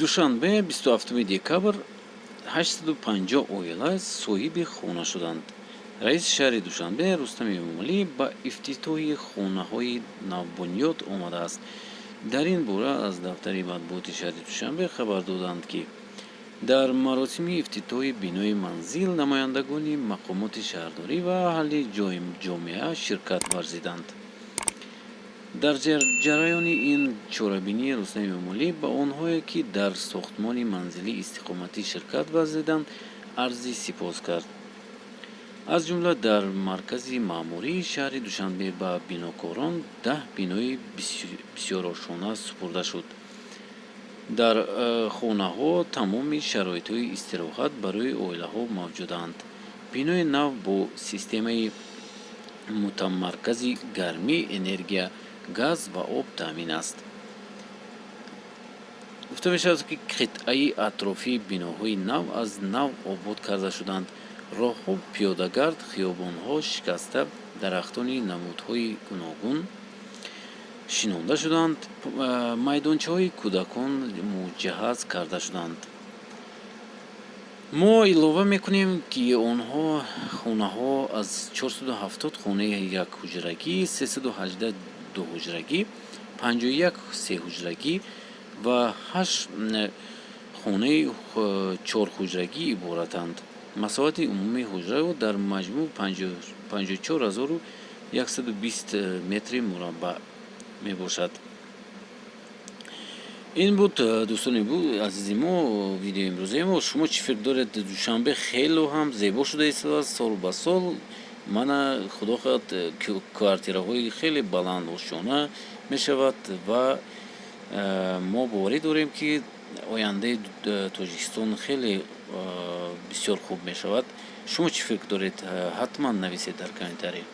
душанбе 27 декабр 850 оила соҳиби хона шуданд. раиси шаҳри Душанбе Рустами Эмомалӣ ба ифтитоҳи хонаҳои навбунёд омадааст. дар ин бора аз дафтари матбуоти шаҳри Душанбе хабар доданд, ки дар маросими ифтитоҳи бинои манзил намояндагони мақомоти шаҳрдорӣ ва аҳли ҷомеа ширкат варзиданд. дар ҷараёни ин чорабинӣ Рустами Эмомалӣ ба онҳое, ки дар сохтмони манзилии истиқоматӣ ширкат варзиданд, арзи сипос кард. аз ҷумла дар маркази маъмурии шаҳри Душанбе ба бинокорон 10 бинои бисёрошона супурда шуд. дар хонаҳо тамоми шароитҳои истироҳат барои оилаҳо мавҷуданд. бинои нав бо системаи мутамаркази гармӣ, энергия, газ ва об таъмин аст. гуфта мешавад, ки қитъаи атрофи биноҳои нав аз нав обод карда шуданд. роҳҳо пиёдагард, хиёбонҳо шикаста, дарахтони намудҳои гуногун шинонда шуданд, майдончаҳои кӯдакон муҷаҳҳаз карда шуданд. мо илова мекунем, ки онҳо хонаҳо аз 470 хонаи якҳуҷрагӣ, 318 дуҳуҷрагӣ, 51 сеҳуҷрагӣ ва 8 хонаи чорҳуҷрагӣ иборатанд. масоҳати умумии ҳуҷраҳо дар маҷмӯъ 54120 метри мураббаъ мебошад. ин буд дӯстони азизи мо видеои имрӯзаи мо. шумо чӣ фикр доред? Душанбе хело ҳам зебо шуда истоад сол ба сол. мана худо хоҳад квартираҳои хеле баланд ошона мешавад ва мо боварӣ дорем, ки ояндаи Тоҷикистон хеле бисёр хуб мешавад. шумо чӣ фикр доред? ҳатман нависед дар комментарий.